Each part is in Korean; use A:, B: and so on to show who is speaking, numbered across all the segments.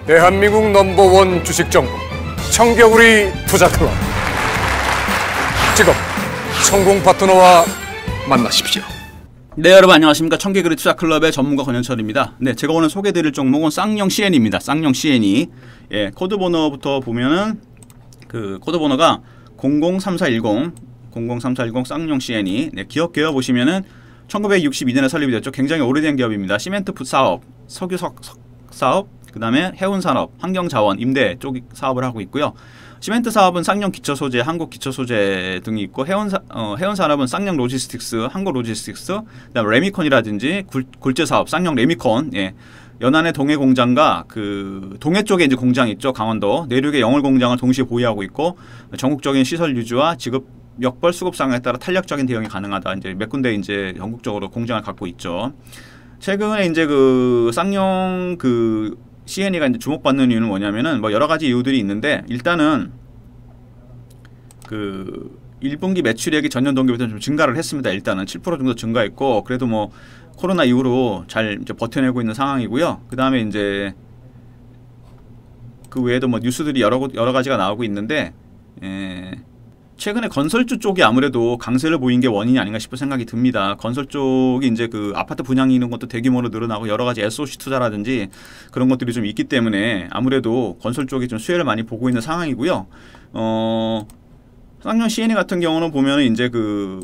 A: 대한민국 넘버원 주식정보 청겨구리 투자클럽. 지금 성공 파트너와 만나십시오.
B: 네, 여러분 안녕하십니까. 청개구리 투자클럽의 전문가 권현철입니다. 네, 제가 오늘 소개해드릴 종목은 쌍용 CN입니다. 쌍용 CN이. 예, 코드 번호부터 보면은 그 코드 번호가 003410 쌍용 CN이. 네, 기업 개요 보시면은 1962년에 설립이 됐죠. 굉장히 오래된 기업입니다. 시멘트 사업, 석유 사업, 그 다음에 해운산업, 환경자원, 임대 쪽 사업을 하고 있고요. 시멘트 사업은 쌍용 기초소재, 한국 기초소재 등이 있고, 해운산업은 쌍용 로지스틱스, 한국 로지스틱스, 그다음 레미콘이라든지 굴재 사업, 쌍용 레미콘. 예. 연안의 동해 공장과 그 동해 쪽에 이제 공장 있죠. 강원도 내륙의 영월 공장을 동시에 보유하고 있고, 전국적인 시설 유지와 지급 역벌 수급 상황에 따라 탄력적인 대응이 가능하다. 이제 몇 군데 이제 전국적으로 공장을 갖고 있죠. 최근에 이제 그 쌍용 그 CNE가 이제 주목받는 이유는 뭐냐면은 뭐 여러 가지 이유들이 있는데, 일단은 그 1분기 매출액이 전년 동기부터 좀 증가를 했습니다. 일단은 7% 정도 증가했고, 그래도 뭐 코로나 이후로 잘 이제 버텨내고 있는 상황이고요. 그 다음에 이제 그 외에도 뭐 뉴스들이 여러 가지가 나오고 있는데, 최근에 건설주 쪽이 아무래도 강세를 보인 게 원인이 아닌가 싶은 생각이 듭니다. 건설 쪽이 이제 그 아파트 분양이 있는 것도 대규모로 늘어나고 여러 가지 SOC 투자라든지 그런 것들이 좀 있기 때문에 아무래도 건설 쪽이 좀 수혜를 많이 보고 있는 상황이고요. 쌍용 CNE 같은 경우는 보면은 이제 그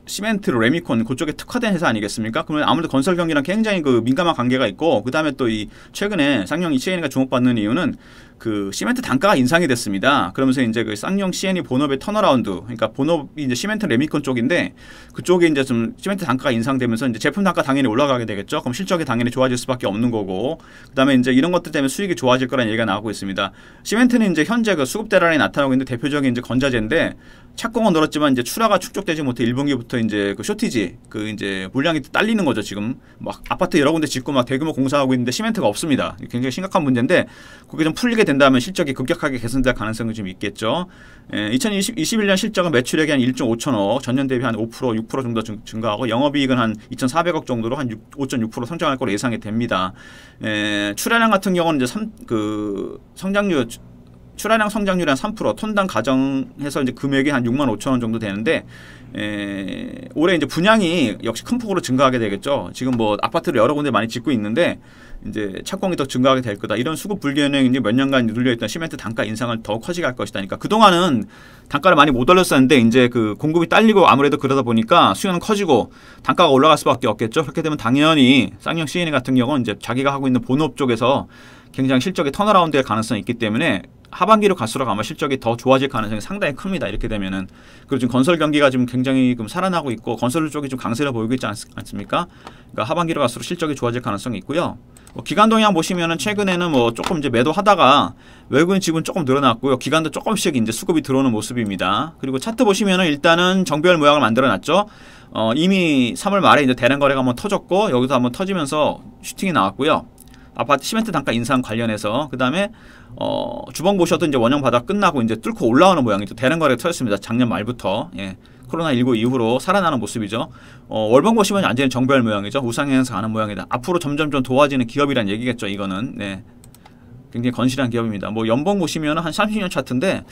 B: 시멘트, 레미콘 그쪽에 특화된 회사 아니겠습니까? 그러면 아무래도 건설 경기랑 굉장히 그 민감한 관계가 있고, 그 다음에 또 이 최근에 쌍용 CNE가 주목받는 이유는 그 시멘트 단가가 인상이 됐습니다. 그러면서 이제 그 쌍용 CNE 본업의 턴어라운드, 그러니까 본업이 이제 시멘트 레미콘 쪽인데 그쪽에 이제 좀 시멘트 단가가 인상되면서 이제 제품 단가 당연히 올라가게 되겠죠. 그럼 실적이 당연히 좋아질 수밖에 없는 거고, 그다음에 이제 이런 것들 때문에 수익이 좋아질 거라는 얘기가 나오고 있습니다. 시멘트는 이제 현재 그 수급 대란이 나타나고 있는데 대표적인 이제 건자재인데, 착공은 늘었지만 이제 출하가 축적되지 못해 1분기부터 이제 그 쇼티지, 그 이제 물량이 딸리는 거죠. 지금 막 아파트 여러 군데 짓고 막 대규모 공사하고 있는데 시멘트가 없습니다. 굉장히 심각한 문제인데, 그게 좀 풀리게 된다면 실적이 급격하게 개선될 가능성이 좀 있겠죠. 2021년 실적은 매출액이 한 1.5천억, 전년 대비 한 5%, 6% 정도 증가하고, 영업이익은 한 2,400억 정도로 한 5.6% 성장할 거로 예상이 됩니다. 출하량 같은 경우는 이제 출하량 성장률이 한 3%, 톤당 가정해서 이제 금액이 한 6만 5천 원 정도 되는데, 올해 이제 분양이 역시 큰 폭으로 증가하게 되겠죠. 지금 뭐 아파트를 여러 군데 많이 짓고 있는데 이제 착공이 더 증가하게 될 거다. 이런 수급 불균형이 이제 몇 년간 눌려있던 시멘트 단가 인상을 더 커지게 할 것이다. 그러니까 그동안은 단가를 많이 못 올렸었는데 이제 그 공급이 딸리고 아무래도 그러다 보니까 수요는 커지고 단가가 올라갈 수밖에 없겠죠. 그렇게 되면 당연히 쌍용 CNE 같은 경우는 이제 자기가 하고 있는 본업 쪽에서 굉장히 실적이 턴어라운드의 가능성이 있기 때문에 하반기로 갈수록 아마 실적이 더 좋아질 가능성이 상당히 큽니다. 이렇게 되면은. 그리고 지금 건설 경기가 지금 굉장히 살아나고 있고, 건설 쪽이 좀 강세를 보이고 있지 않습니까? 그러니까 하반기로 갈수록 실적이 좋아질 가능성이 있고요. 기관 동향 보시면은 최근에는 뭐 조금 이제 매도하다가 외국인 지분 조금 늘어났고요. 기관도 조금씩 이제 수급이 들어오는 모습입니다. 그리고 차트 보시면은 일단은 정배열 모양을 만들어놨죠. 이미 3월 말에 이제 대량 거래가 한번 터졌고, 여기서 한번 터지면서 슈팅이 나왔고요. 아파트 시멘트 단가 인상 관련해서. 그 다음에 주봉 보셔도 이제 원형 바닥 끝나고 이제 뚫고 올라오는 모양이죠. 대량 거래가 터졌습니다. 작년 말부터. 예. 코로나19 이후로 살아나는 모습이죠. 월봉 보시면 완전히 정배열 모양이죠. 우상향해서 가는 모양이다. 앞으로 점점 좀 도와지는 기업이란 얘기겠죠. 이거는. 네. 굉장히 건실한 기업입니다. 뭐 연봉 보시면 한 30년 차트인데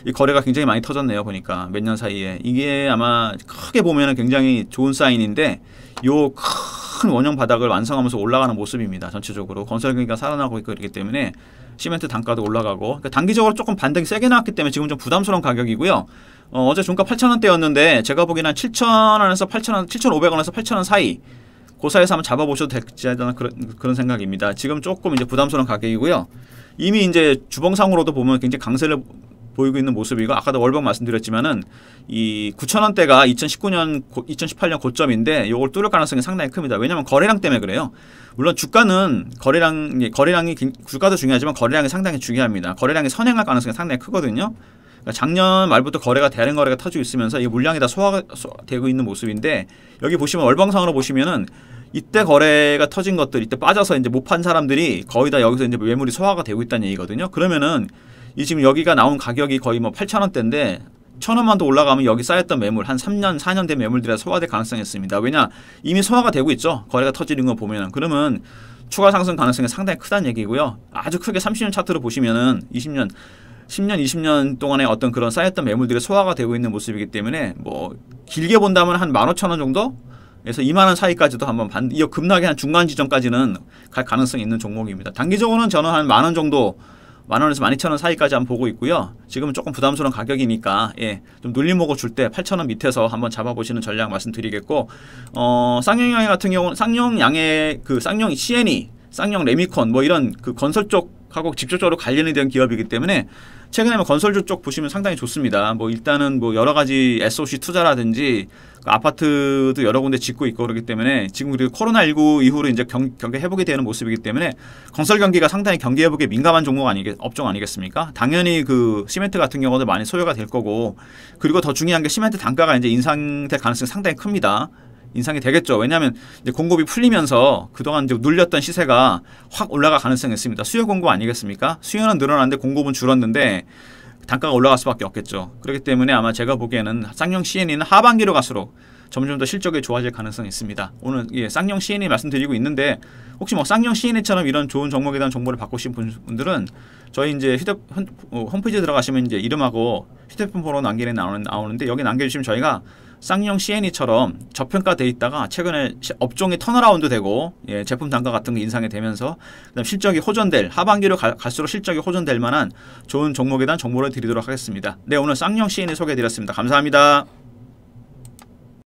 B: 이 거래가 굉장히 많이 터졌네요. 보니까 몇 년 사이에. 이게 아마 크게 보면은 굉장히 좋은 사인인데, 요 큰 원형 바닥을 완성하면서 올라가는 모습입니다. 전체적으로 건설 경기가 살아나고 있고 그렇기 때문에 시멘트 단가도 올라가고, 그러니까 단기적으로 조금 반등이 세게 나왔기 때문에 지금 좀 부담스러운 가격이고요. 어제 종가 8,000원대였는데 제가 보기에는 한 7,000원에서 8,000원, 7,500원에서 8,000원 사이, 그 사이에서 한번 잡아보셔도 될지 않나 그런 생각입니다. 지금 조금 이제 부담스러운 가격이고요. 이미 이제 주봉상으로도 보면 굉장히 강세를 보이고 있는 모습이고, 아까도 월봉 말씀드렸지만은 이 9,000원대가 2018년 고점인데 이걸 뚫을 가능성이 상당히 큽니다. 왜냐하면 거래량 때문에 그래요. 물론 주가는 거래량이 주가도 중요하지만 거래량이 상당히 중요합니다. 거래량이 선행할 가능성이 상당히 크거든요. 그러니까 작년 말부터 대량 거래가 터지고 있으면서 이 물량이 다 소화가 되고 있는 모습인데, 여기 보시면 월봉상으로 보시면은 이때 거래가 터진 것들, 이때 빠져서 이제 못 판 사람들이 거의 다 여기서 이제 매물이 소화가 되고 있다는 얘기거든요. 그러면은 이 지금 여기가 나온 가격이 거의 뭐 8,000원대인데 1,000원만 더 올라가면 여기 쌓였던 매물 한 3년, 4년 된 매물들이 소화될 가능성이 있습니다. 왜냐? 이미 소화가 되고 있죠. 거래가 터지는 거 보면은. 그러면 추가 상승 가능성이 상당히 크다는 얘기고요. 아주 크게 30년 차트를 보시면은 10년, 20년 동안에 어떤 그런 쌓였던 매물들이 소화가 되고 있는 모습이기 때문에 뭐 길게 본다면 한 15,000원 정도? 에서 2만 원 사이까지도 한번 이어 급락의 한 중간 지점까지는 갈 가능성이 있는 종목입니다. 단기적으로는 저는 한 10,000원 정도, 10,000원에서 12,000원 사이까지 한번 보고 있고요. 지금은 조금 부담스러운 가격이니까 좀 눌림목을 줄 때 8,000원 밑에서 한번 잡아보시는 전략 말씀드리겠고, 쌍용양해 같은 경우는 쌍용양해 그 쌍용 CNE, 쌍용 레미콘 뭐 이런 그 건설 쪽하고 직접적으로 관련이 된 기업이기 때문에 최근에 뭐 건설주 쪽 보시면 상당히 좋습니다. 뭐 일단은 뭐 여러 가지 SOC 투자라든지 아파트도 여러 군데 짓고 있고 그렇기 때문에 지금 그리고 코로나19 이후로 이제 경기 회복이 되는 모습이기 때문에 건설 경기가 상당히 경기 회복에 민감한 업종 아니겠습니까? 당연히 그 시멘트 같은 경우도 많이 소요가 될 거고, 그리고 더 중요한 게 시멘트 단가가 이제 인상될 가능성이 상당히 큽니다. 인상이 되겠죠. 왜냐하면 이제 공급이 풀리면서 그동안 이제 눌렸던 시세가 확 올라갈 가능성이 있습니다. 수요 공급 아니겠습니까? 수요는 늘어났는데 공급은 줄었는데 단가가 올라갈 수밖에 없겠죠. 그렇기 때문에 아마 제가 보기에는 쌍용 CNE는 하반기로 갈수록 점점 더 실적이 좋아질 가능성이 있습니다. 오늘 쌍용 CNE 말씀드리고 있는데 혹시 뭐 쌍용 CNE처럼 이런 좋은 종목에 대한 정보를 받고 싶은 분들은 저희 이제 홈페이지에 들어가시면 이제 이름하고 휴대폰 번호 남기는 나오는데 여기 남겨주시면 저희가 쌍용 CNE처럼 저평가돼 있다가 최근에 업종이 턴어라운드 되고 제품 단가 같은 게 인상이 되면서 그다음 실적이 호전될, 하반기로 갈수록 실적이 호전될 만한 좋은 종목에 대한 정보를 드리도록 하겠습니다. 네, 오늘 쌍용 CNE 소개해드렸습니다. 감사합니다.